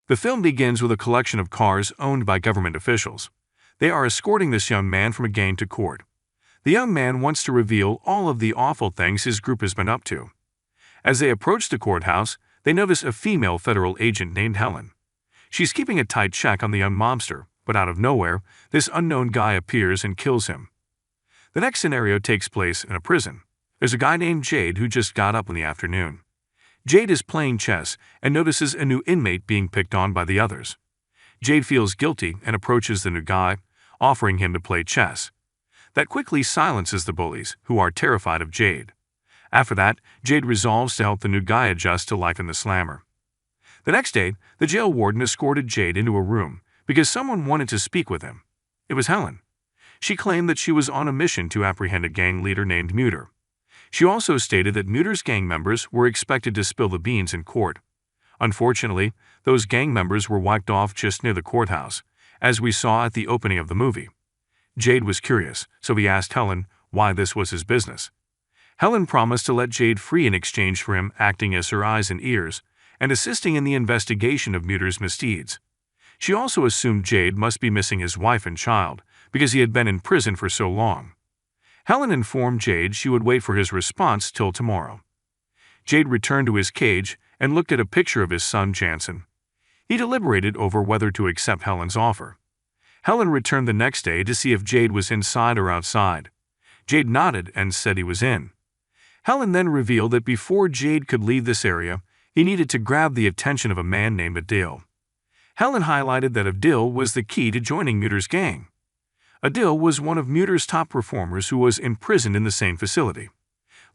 The film begins with a collection of cars owned by government officials. They are escorting this young man from a gang to court. The young man wants to reveal all of the awful things his group has been up to. As they approach the courthouse, they notice a female federal agent named Helen. She's keeping a tight check on the young mobster, but out of nowhere, this unknown guy appears and kills him. The next scenario takes place in a prison. There's a guy named Zaid who just got up in the afternoon. Zaid is playing chess and notices a new inmate being picked on by the others. Zaid feels guilty and approaches the new guy, offering him to play chess. That quickly silences the bullies, who are terrified of Zaid. After that, Zaid resolves to help the new guy adjust to life in the slammer. The next day, the jail warden escorted Zaid into a room because someone wanted to speak with him. It was Helen. She claimed that she was on a mission to apprehend a gang leader named Muter. She also stated that Muter's gang members were expected to spill the beans in court. Unfortunately, those gang members were wiped off just near the courthouse, as we saw at the opening of the movie. Zaid was curious, so he asked Helen why this was his business. Helen promised to let Zaid free in exchange for him acting as her eyes and ears and assisting in the investigation of Muter's misdeeds. She also assumed Zaid must be missing his wife and child because he had been in prison for so long. Helen informed Zaid she would wait for his response till tomorrow. Zaid returned to his cage and looked at a picture of his son Jansen. He deliberated over whether to accept Helen's offer. Helen returned the next day to see if Zaid was inside or outside. Zaid nodded and said he was in. Helen then revealed that before Zaid could leave this area, he needed to grab the attention of a man named Adil. Helen highlighted that Adil was the key to joining Muter's gang. Adil was one of Muter's top performers who was imprisoned in the same facility.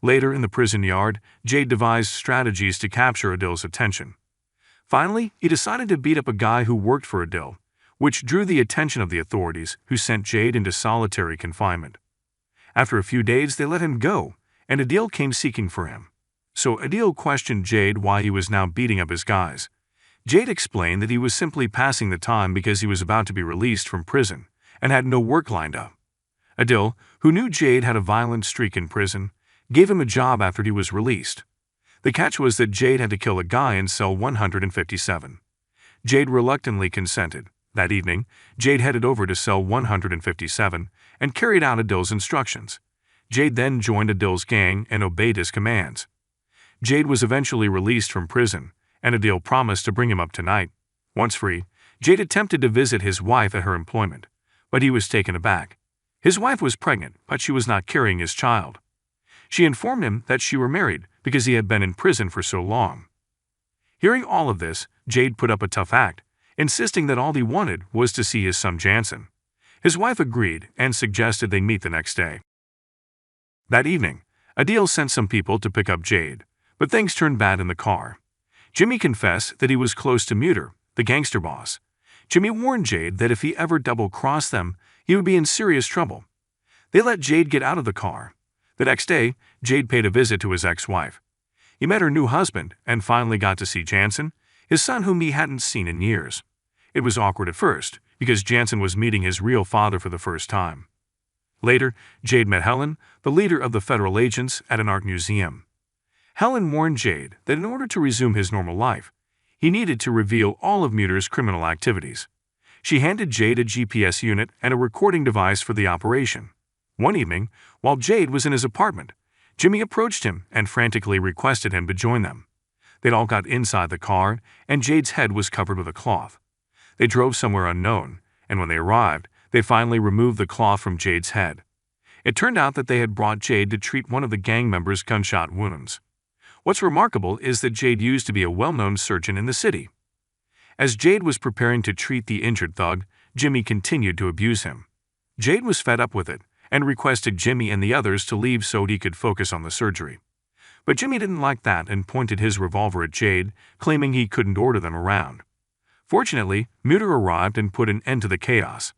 Later in the prison yard, Zaid devised strategies to capture Adil's attention. Finally, he decided to beat up a guy who worked for Adil, which drew the attention of the authorities, who sent Zaid into solitary confinement. After a few days, they let him go, and Adil came seeking for him. So Adil questioned Zaid why he was now beating up his guys. Zaid explained that he was simply passing the time because he was about to be released from prison and had no work lined up. Adil, who knew Zaid had a violent streak in prison, gave him a job after he was released. The catch was that Zaid had to kill a guy in cell 157. Zaid reluctantly consented. That evening, Zaid headed over to cell 157 and carried out Adil's instructions. Zaid then joined Adil's gang and obeyed his commands. Zaid was eventually released from prison, and Adil promised to bring him up tonight. Once free, Zaid attempted to visit his wife at her employment, but he was taken aback. His wife was pregnant, but she was not carrying his child. She informed him that she were married because he had been in prison for so long. Hearing all of this, Zaid put up a tough act, insisting that all he wanted was to see his son Jansen. His wife agreed and suggested they meet the next day. That evening, Adil sent some people to pick up Zaid, but things turned bad in the car. Jimmy confessed that he was close to Muter, the gangster boss. Jimmy warned Zaid that if he ever double-crossed them, he would be in serious trouble. They let Zaid get out of the car. The next day, Zaid paid a visit to his ex-wife. He met her new husband and finally got to see Jansen, his son whom he hadn't seen in years. It was awkward at first, because Jansen was meeting his real father for the first time. Later, Zaid met Helen, the leader of the federal agents, at an art museum. Helen warned Zaid that in order to resume his normal life, he needed to reveal all of Muter's criminal activities. She handed Zaid a GPS unit and a recording device for the operation. One evening, while Zaid was in his apartment, Jimmy approached him and frantically requested him to join them. They'd all got inside the car, and Zaid's head was covered with a cloth. They drove somewhere unknown, and when they arrived, they finally removed the cloth from Zaid's head. It turned out that they had brought Zaid to treat one of the gang members' gunshot wounds. What's remarkable is that Zaid used to be a well-known surgeon in the city. As Zaid was preparing to treat the injured thug, Jimmy continued to abuse him. Zaid was fed up with it and requested Jimmy and the others to leave so he could focus on the surgery. But Jimmy didn't like that and pointed his revolver at Zaid, claiming he couldn't order them around. Fortunately, Muter arrived and put an end to the chaos.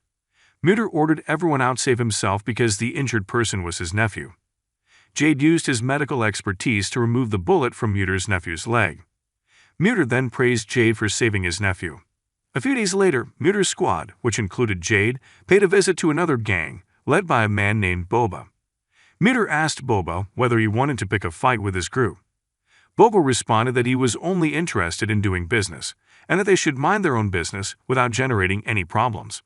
Muter ordered everyone out save himself because the injured person was his nephew. Zaid used his medical expertise to remove the bullet from Muter's nephew's leg. Muter then praised Zaid for saving his nephew. A few days later, Muter's squad, which included Zaid, paid a visit to another gang, led by a man named Boba. Muter asked Boba whether he wanted to pick a fight with his group. Boba responded that he was only interested in doing business, and that they should mind their own business without generating any problems.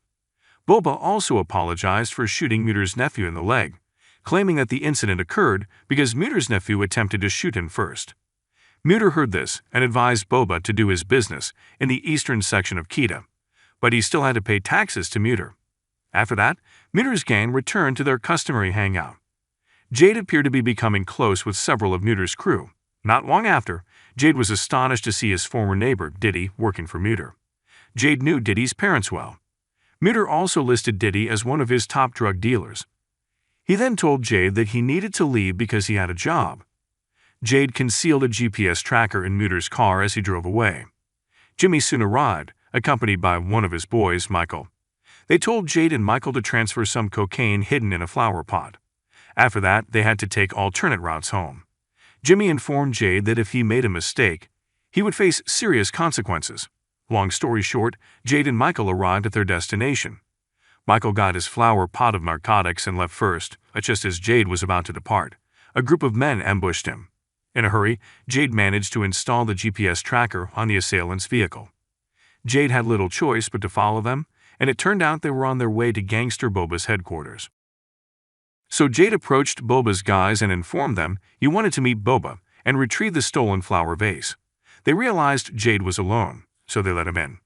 Boba also apologized for shooting Muter's nephew in the leg, claiming that the incident occurred because Muter's nephew attempted to shoot him first. Muter heard this and advised Boba to do his business in the eastern section of Kedah, but he still had to pay taxes to Muter. After that, Muter's gang returned to their customary hangout. Zaid appeared to be becoming close with several of Muter's crew. Not long after, Zaid was astonished to see his former neighbor, Diddy, working for Muter. Zaid knew Diddy's parents well. Muter also listed Diddy as one of his top drug dealers. He then told Zaid that he needed to leave because he had a job. Zaid concealed a GPS tracker in Muter's car as he drove away. Jimmy soon arrived, accompanied by one of his boys, Michael. They told Zaid and Michael to transfer some cocaine hidden in a flower pot. After that, they had to take alternate routes home. Jimmy informed Zaid that if he made a mistake, he would face serious consequences. Long story short, Zaid and Michael arrived at their destination. Michael got his flower pot of narcotics and left first, but just as Zaid was about to depart, a group of men ambushed him. In a hurry, Zaid managed to install the GPS tracker on the assailant's vehicle. Zaid had little choice but to follow them, and it turned out they were on their way to gangster Boba's headquarters. So Zaid approached Boba's guys and informed them he wanted to meet Boba and retrieve the stolen flower vase. They realized Zaid was alone, so they let him in.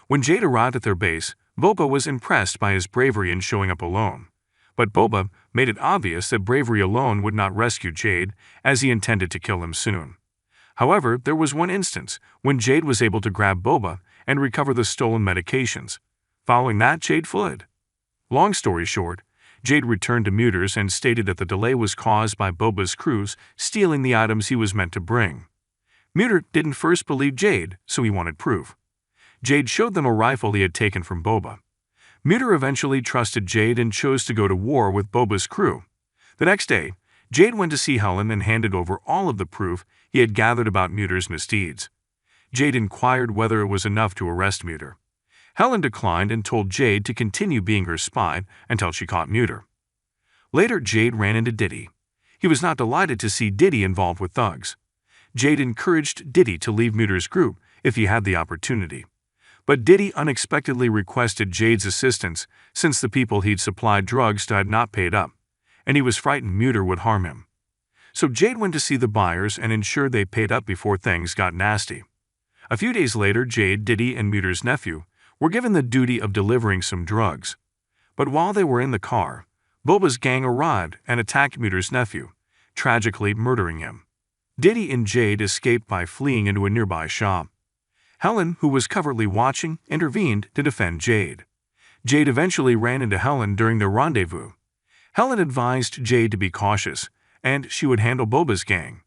When Zaid arrived at their base, Boba was impressed by his bravery in showing up alone. But Boba made it obvious that bravery alone would not rescue Zaid, as he intended to kill him soon. However, there was one instance when Zaid was able to grab Boba and recover the stolen medications. Following that, Zaid fled. Long story short, Zaid returned to Muter's and stated that the delay was caused by Boba's crews stealing the items he was meant to bring. Muter didn't first believe Zaid, so he wanted proof. Zaid showed them a rifle he had taken from Boba. Muter eventually trusted Zaid and chose to go to war with Boba's crew. The next day, Zaid went to see Helen and handed over all of the proof he had gathered about Muter's misdeeds. Zaid inquired whether it was enough to arrest Muter. Helen declined and told Zaid to continue being her spy until she caught Muter. Later, Zaid ran into Diddy. He was not delighted to see Diddy involved with thugs. Zaid encouraged Diddy to leave Muter's group if he had the opportunity. But Diddy unexpectedly requested Zaid's assistance since the people he'd supplied drugs to had not paid up, and he was frightened Muter would harm him. So Zaid went to see the buyers and ensured they paid up before things got nasty. A few days later, Zaid, Diddy, and Muter's nephew were given the duty of delivering some drugs. But while they were in the car, Boba's gang arrived and attacked Muter's nephew, tragically murdering him. Diddy and Zaid escaped by fleeing into a nearby shop. Helen, who was covertly watching, intervened to defend Zaid. Zaid eventually ran into Helen during their rendezvous. Helen advised Zaid to be cautious, and she would handle Boba's gang.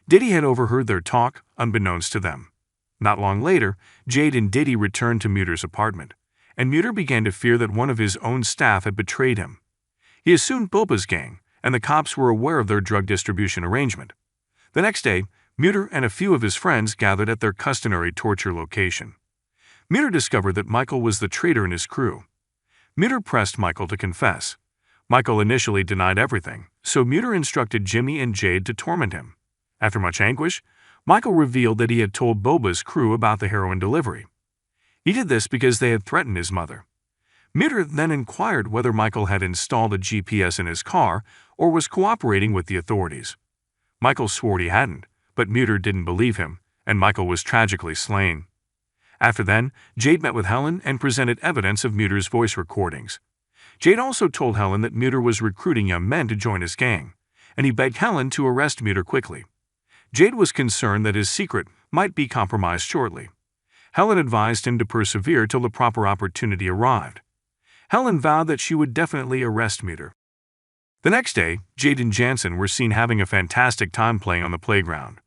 Diddy had overheard their talk, unbeknownst to them. Not long later, Zaid and Diddy returned to Muter's apartment, and Muter began to fear that one of his own staff had betrayed him. He assumed Boba's gang, and the cops were aware of their drug distribution arrangement. The next day, Muter and a few of his friends gathered at their customary torture location. Muter discovered that Michael was the traitor in his crew. Muter pressed Michael to confess. Michael initially denied everything, so Muter instructed Jimmy and Zaid to torment him. After much anguish, Michael revealed that he had told Boba's crew about the heroin delivery. He did this because they had threatened his mother. Muter then inquired whether Michael had installed a GPS in his car or was cooperating with the authorities. Michael swore he hadn't, but Muter didn't believe him, and Michael was tragically slain. After then, Zaid met with Helen and presented evidence of Muter's voice recordings. Zaid also told Helen that Muter was recruiting young men to join his gang, and he begged Helen to arrest Muter quickly. Zaid was concerned that his secret might be compromised shortly. Helen advised him to persevere till the proper opportunity arrived. Helen vowed that she would definitely arrest Muter. The next day, Zaid and Jansen were seen having a fantastic time playing on the playground.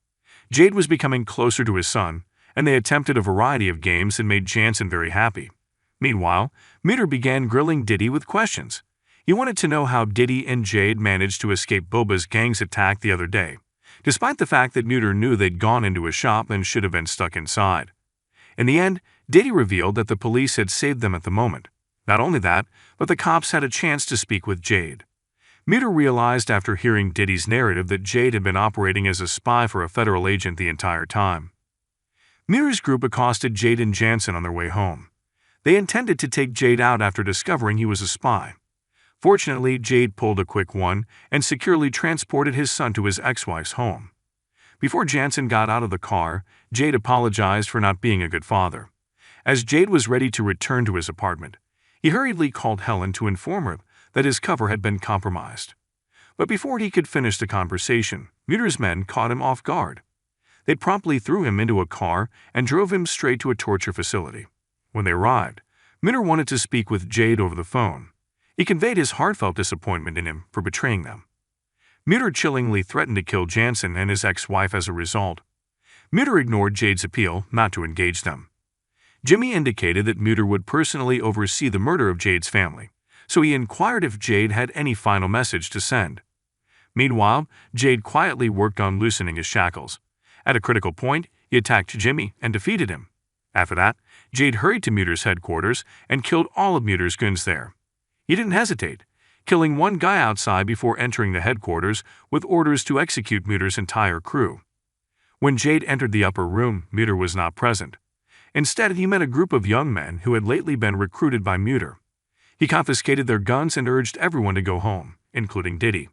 Zaid was becoming closer to his son, and they attempted a variety of games that made Jansen very happy. Meanwhile, Muter began grilling Diddy with questions. He wanted to know how Diddy and Zaid managed to escape Boba's gang's attack the other day, despite the fact that Muter knew they'd gone into a shop and should have been stuck inside. In the end, Diddy revealed that the police had saved them at the moment. Not only that, but the cops had a chance to speak with Zaid. Muter realized after hearing Diddy's narrative that Zaid had been operating as a spy for a federal agent the entire time. Muter's group accosted Zaid and Jansen on their way home. They intended to take Zaid out after discovering he was a spy. Fortunately, Zaid pulled a quick one and securely transported his son to his ex-wife's home. Before Jansen got out of the car, Zaid apologized for not being a good father. As Zaid was ready to return to his apartment, he hurriedly called Helen to inform her that his cover had been compromised. But before he could finish the conversation, Muter's men caught him off guard. They promptly threw him into a car and drove him straight to a torture facility. When they arrived, Muter wanted to speak with Zaid over the phone. He conveyed his heartfelt disappointment in him for betraying them. Muter chillingly threatened to kill Jansen and his ex-wife as a result. Muter ignored Zaid's appeal not to engage them. Jimmy indicated that Muter would personally oversee the murder of Zaid's family, so he inquired if Zaid had any final message to send. Meanwhile, Zaid quietly worked on loosening his shackles. At a critical point, he attacked Jimmy and defeated him. After that, Zaid hurried to Muter's headquarters and killed all of Muter's goons there. He didn't hesitate, killing one guy outside before entering the headquarters with orders to execute Muter's entire crew. When Zaid entered the upper room, Muter was not present. Instead, he met a group of young men who had lately been recruited by Muter. He confiscated their guns and urged everyone to go home, including Diddy.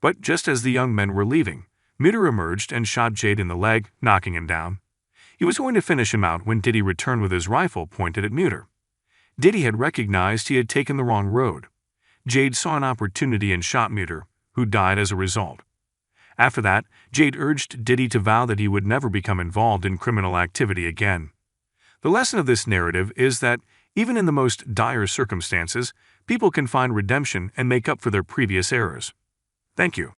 But just as the young men were leaving, Muter emerged and shot Zaid in the leg, knocking him down. He was going to finish him out when Diddy returned with his rifle pointed at Muter. Diddy had recognized he had taken the wrong road. Zaid saw an opportunity and shot Muter, who died as a result. After that, Zaid urged Diddy to vow that he would never become involved in criminal activity again. The lesson of this narrative is that, even in the most dire circumstances, people can find redemption and make up for their previous errors. Thank you.